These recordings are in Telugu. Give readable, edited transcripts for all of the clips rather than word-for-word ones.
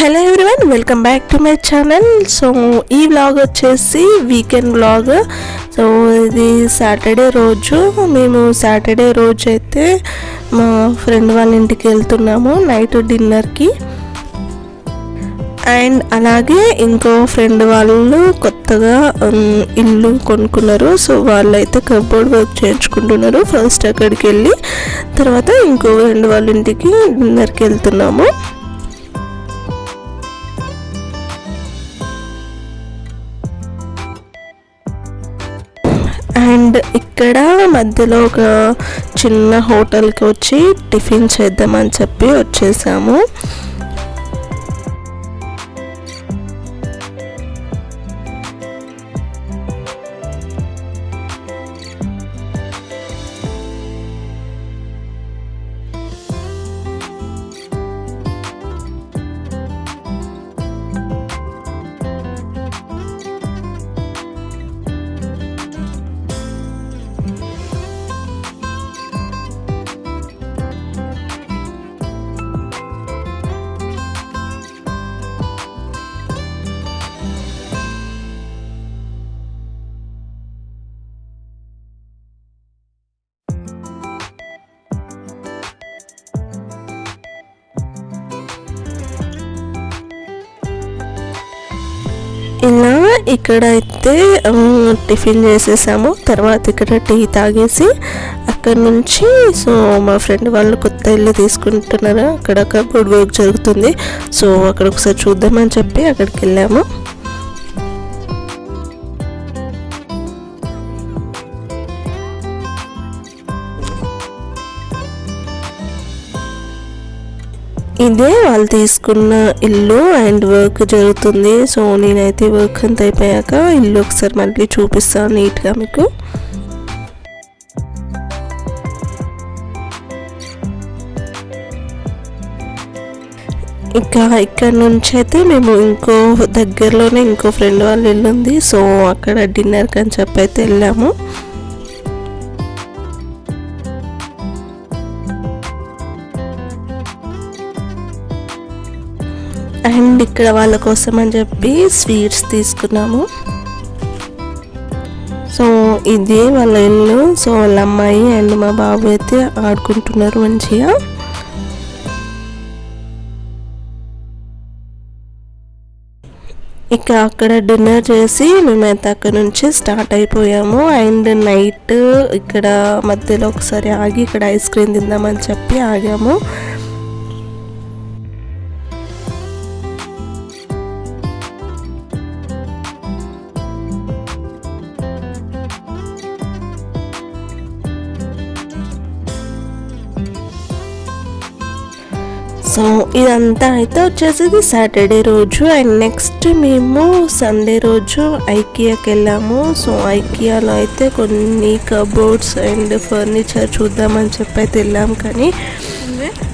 Hello everyone, welcome back to my channel. So ఈ వ్లాగ్ వచ్చేసి వీకెండ్ వ్లాగ్. సో ఇది సాటర్డే రోజు. మేము సాటర్డే రోజు అయితే మా ఫ్రెండ్ వాళ్ళ ఇంటికి వెళ్తున్నాము నైట్ డిన్నర్కి. అండ్ అలాగే ఇంకో ఫ్రెండ్ వాళ్ళు కొత్తగా ఇల్లు కొనుక్కున్నారు. సో వాళ్ళు అయితే కబోర్డ్ వర్క్ చేయించుకుంటున్నారు. ఫస్ట్ అక్కడికి వెళ్ళి తర్వాత ఇంకో ఫ్రెండ్ వాళ్ళ ఇంటికి డిన్నర్కి వెళ్తున్నాము. అండ్ ఇక్కడ మధ్యలో ఒక చిన్న హోటల్కి వచ్చి టిఫిన్ చేద్దామని చెప్పి వచ్చేసాము. ఇలా ఇక్కడైతే టిఫిన్ చేసేసాము. తర్వాత ఇక్కడ టీ తాగేసి అక్కడ నుంచి సో మా ఫ్రెండ్ వాళ్ళు కొత్త ఇల్లు తీసుకుంటున్నారు. అక్కడ కబోర్డ్ వర్క్ జరుగుతుంది. సో అక్కడ ఒకసారి చూద్దామని చెప్పి అక్కడికి వెళ్ళాము. ఇదే వాళ్ళు తీసుకున్న ఇల్లు అండ్ వర్క్ జరుగుతుంది. సో నేనైతే వర్క్ అంతా అయిపోయాక ఇల్లు ఒకసారి మళ్ళీ చూపిస్తాను నీట్గా మీకు. ఇంకా ఇక్కడ నుంచి అయితే మేము ఇంకో దగ్గరలోనే ఇంకో ఫ్రెండ్ వాళ్ళ ఇల్లు ఉంది. సో అక్కడ డిన్నర్కి అని చెప్పి అయితే వెళ్ళాము. అండ్ ఇక్కడ వాళ్ళ కోసం అని చెప్పి స్వీట్స్ తీసుకున్నాము. సో ఇది వాళ్ళ ఇల్లు. సో వాళ్ళ అమ్మాయి అండ్ మా బాబు అయితే ఆడుకుంటున్నారు మంచిగా. ఇక అక్కడ డిన్నర్ చేసి మేమైతే అక్కడ నుంచి స్టార్ట్ అయిపోయాము. అండ్ నైట్ ఇక్కడ మధ్యలో ఒకసారి ఆగి ఇక్కడ ఐస్ క్రీమ్ తిందామని చెప్పి ఆగాము. సో ఇదంతా అయితే వచ్చేసి సాటర్డే రోజు. అండ్ నెక్స్ట్ మేము సండే రోజు ఐకియాకి వెళ్ళాము. సో ఐకియాలో అయితే కొన్ని కబోర్డ్స్ అండ్ ఫర్నిచర్ చూద్దామని చెప్పి అయితే వెళ్ళాము. కానీ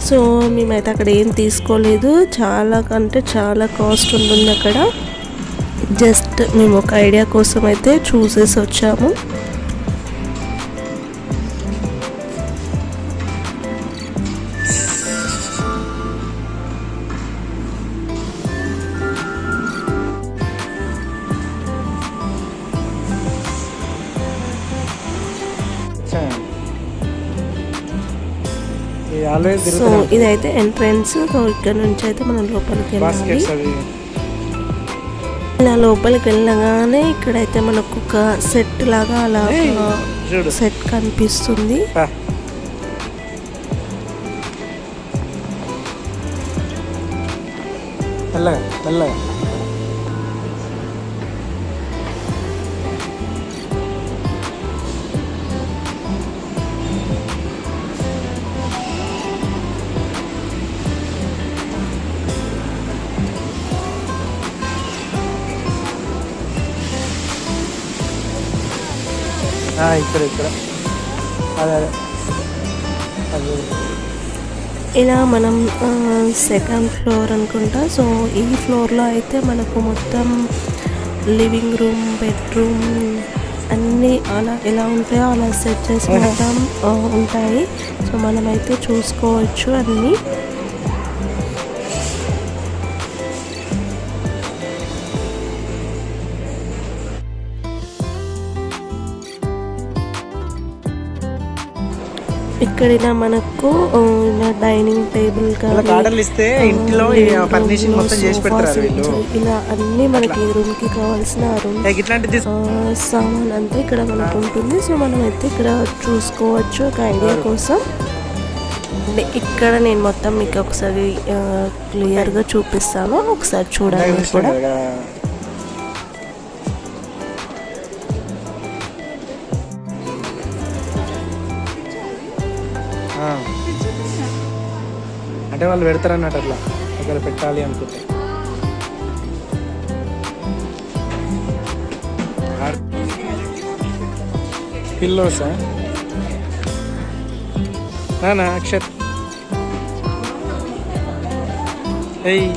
సో మేమైతే అక్కడ ఏం తీసుకోలేదు. చాలా కంటే చాలా కాస్ట్ ఉంటుంది అక్కడ. జస్ట్ మేము ఒక ఐడియా కోసం అయితే చూసేసి వచ్చాము. సో ఇదైతే ఎంట్రన్స్. సో ఇక్కడ నుంచి అయితే మనం లోపలికి వెళ్ళాలి. ఇలా లోపలికి వెళ్ళగానే ఇక్కడైతే మనకు ఒక సెట్ లాగా అలా సెట్ కనిపిస్తుంది. ఇక్కడ అదే ఇలా మనం సెకండ్ ఫ్లోర్ అనుకుంటా. సో ఈ ఫ్లోర్లో అయితే మనకు మొత్తం లివింగ్ రూమ్, బెడ్రూమ్ అన్నీ అలా ఎలా ఉంటాయో అలా సెట్ చేసి మొత్తం ఉంటాయి. సో మనమైతే చూసుకోవచ్చు అన్నీ. ఇక్కడ ఇలా మనకు ఇలా డైనింగ్ టేబుల్ ఇలా అన్ని మనకి రూమ్ కి కావాల్సిన సామాన్ అంతా ఇక్కడ మనకు ఉంటుంది. సో మనం అయితే ఇక్కడ చూసుకోవచ్చు ఒక ఐడియా కోసం. ఇక్కడ నేను మొత్తం మీకు ఒకసారి క్లియర్గా చూపిస్తాను, ఒకసారి చూడండి కూడా. అంటే వాళ్ళు పెడతారన్నట్టు అట్లా అక్కడ పెట్టాలి అనుకుంటే. పిల్లోసా నానా అక్షర్ ఏయ్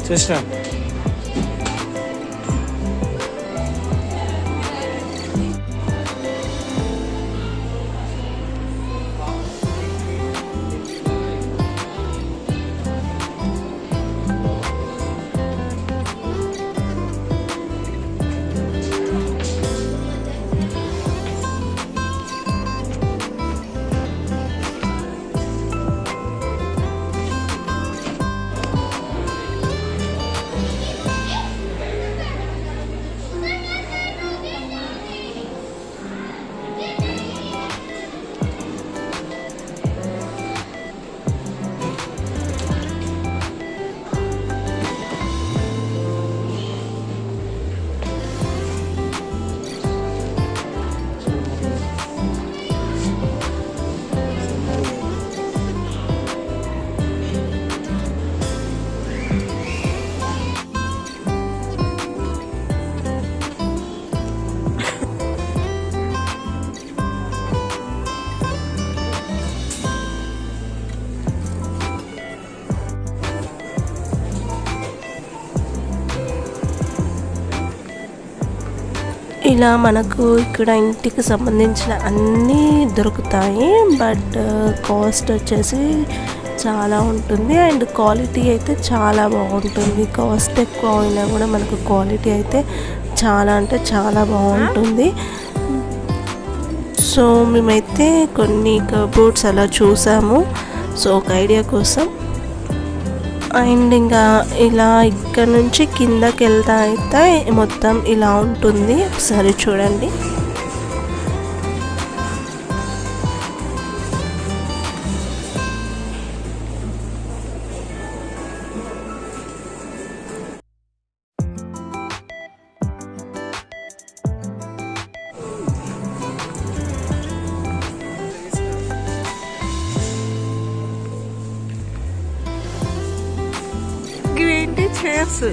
చేసిన ఇలా మనకు ఇక్కడ ఇంటికి సంబంధించిన అన్నీ దొరుకుతాయి. బట్ కాస్ట్ వచ్చేసి చాలా ఉంటుంది అండ్ క్వాలిటీ అయితే చాలా బాగుంటుంది. కాస్ట్ ఎక్కువ అయినా కూడా మనకు క్వాలిటీ అయితే చాలా అంటే చాలా బాగుంటుంది. సో మేమైతే కొన్ని కబోర్డ్స్ అలా చూసాము, సో ఒక ఐడియా కోసం. అండ్ ఇంకా ఇలా ఇక్కడ నుంచి కిందకి వెళ్తా అయితే మొత్తం ఇలా ఉంటుంది, ఒకసారి చూడండి. ఏంటి చైర్స్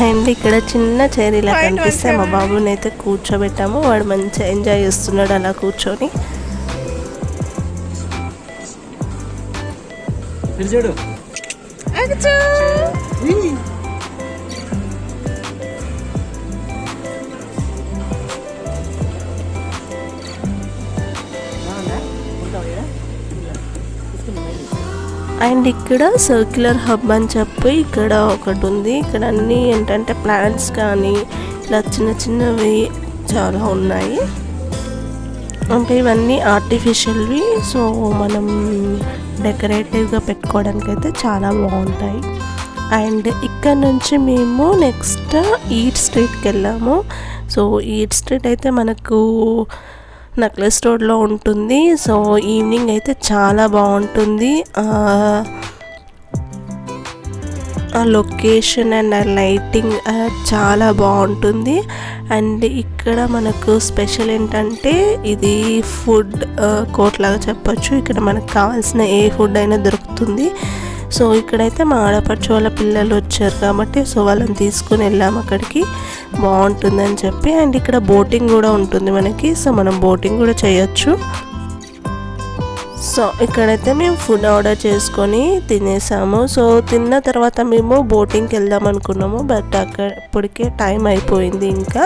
అండ్ ఇక్కడ చిన్న చైర్ ఇలా కనిపిస్తే మా బాబుని అయితే కూర్చోబెట్టాము. వాడు మంచిగా ఎంజాయ్ చేస్తున్నాడు అలా కూర్చొని. చూడు అండ్ ఇక్కడ సర్క్యులర్ హబ్ అని చెప్పి ఇక్కడ ఒకటి ఉంది. ఇక్కడ అన్నీ ఏంటంటే ప్లాంట్స్ కానీ ఇలా చిన్న చిన్నవి చాలా ఉన్నాయి. అంటే ఇవన్నీ ఆర్టిఫిషియల్వి, సో మనం డెకరేటివ్గా పెట్టుకోవడానికి అయితే చాలా బాగుంటాయి. అండ్ ఇక్కడ నుంచి మేము నెక్స్ట్ ఈట్ స్ట్రీట్కి వెళ్ళాము. సో ఈట్ స్ట్రీట్ అయితే మనకు నెక్లెస్ రోడ్లో ఉంటుంది. సో ఈవినింగ్ అయితే చాలా బాగుంటుంది. ఆ లొకేషన్ అండ్ ఆ లైటింగ్ చాలా బాగుంటుంది. అండ్ ఇక్కడ మనకు స్పెషల్ ఏంటంటే ఇది ఫుడ్ కోర్ట్ లాగా చెప్పొచ్చు. ఇక్కడ మనకు కావాల్సిన ఏ ఫుడ్ అయినా దొరుకుతుంది. సో ఇక్కడైతే మా ఆడపడుచు వాళ్ళ పిల్లలు వచ్చారు కాబట్టి సో వాళ్ళని తీసుకుని వెళ్ళాము అక్కడికి, బాగుంటుందని చెప్పి. అండ్ ఇక్కడ బోటింగ్ కూడా ఉంటుంది మనకి, సో మనం బోటింగ్ కూడా చేయొచ్చు. సో ఇక్కడైతే మేము ఫుడ్ ఆర్డర్ చేసుకొని తినేసాము. సో తిన్న తర్వాత మేము బోటింగ్కి వెళ్దాం అనుకున్నాము, బట్ అక్కడికే టైం అయిపోయింది ఇంకా.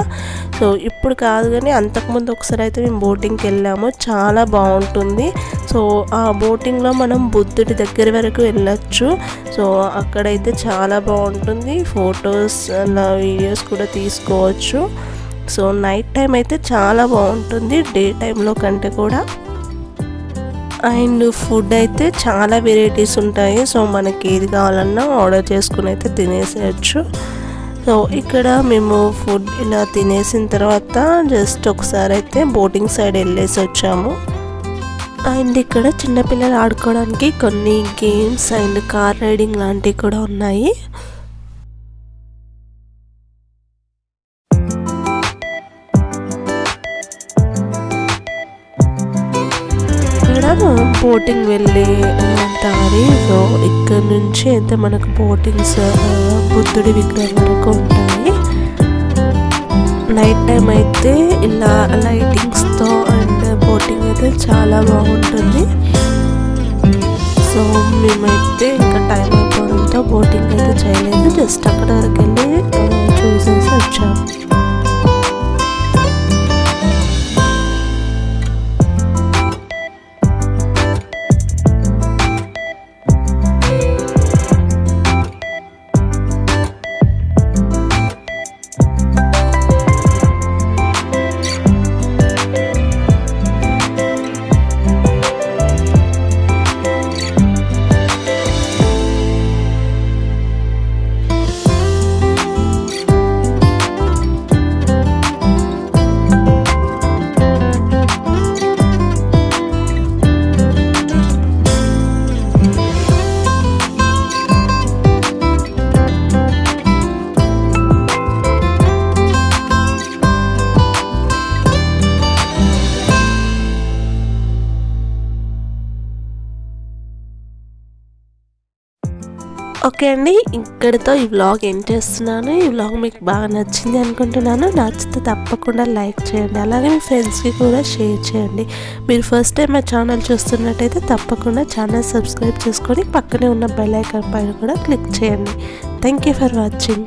సో ఇప్పుడు కాదు కానీ అంతకుముందు ఒకసారి అయితే మేము బోటింగ్కి వెళ్ళాము, చాలా బాగుంటుంది. సో ఆ బోటింగ్లో మనం బుద్ధుడి దగ్గర వరకు వెళ్ళొచ్చు. సో అక్కడైతే చాలా బాగుంటుంది, ఫొటోస్ అలా వీడియోస్ కూడా తీసుకోవచ్చు. సో నైట్ టైం అయితే చాలా బాగుంటుంది డే టైంలో కంటే కూడా. అండ్ ఫుడ్ అయితే చాలా వెరైటీస్ ఉంటాయి, సో మనకి ఏది కావాలన్నా ఆర్డర్ చేసుకుని అయితే తినేసేయచ్చు. సో ఇక్కడ మేము ఫుడ్ ఇలా తినేసిన తర్వాత జస్ట్ ఒకసారి అయితే బోటింగ్ సైడ్ వెళ్ళేసి వచ్చాము. అండ్ ఇక్కడ చిన్నపిల్లలు ఆడుకోవడానికి కొన్ని గేమ్స్ అండ్ కార్ రైడింగ్ లాంటివి కూడా ఉన్నాయి. బోటింగ్ వెళ్ళే దారి. సో ఇక్కడ నుంచి అయితే మనకు బోటింగ్స్ బుద్ధుడి విగ్రహం వరకు ఉంటాయి. నైట్ టైం అయితే ఇలా లైటింగ్స్తో అండ్ బోటింగ్ అయితే చాలా బాగుంటుంది. సో మేమైతే ఇంకా టైం అయిపోవడంతో బోటింగ్ అయితే చేయలేదు, జస్ట్ అక్కడ వరకు వెళ్ళి చూసేసి వచ్చాము. ఓకే అండి, ఇక్కడితో ఈ వ్లాగ్ ఎండ్ చేస్తున్నాను. ఈ వ్లాగ్ మీకు బాగా నచ్చింది అనుకుంటున్నాను. నచ్చితే తప్పకుండా లైక్ చేయండి, అలాగే మీ ఫ్రెండ్స్కి కూడా షేర్ చేయండి. మీరు ఫస్ట్ టైం మా ఛానల్ చూస్తున్నట్టయితే తప్పకుండా ఛానల్ సబ్స్క్రైబ్ చేసుకొని పక్కనే ఉన్న బెల్ ఐకాన్ పైన కూడా క్లిక్ చేయండి. Thank you for watching.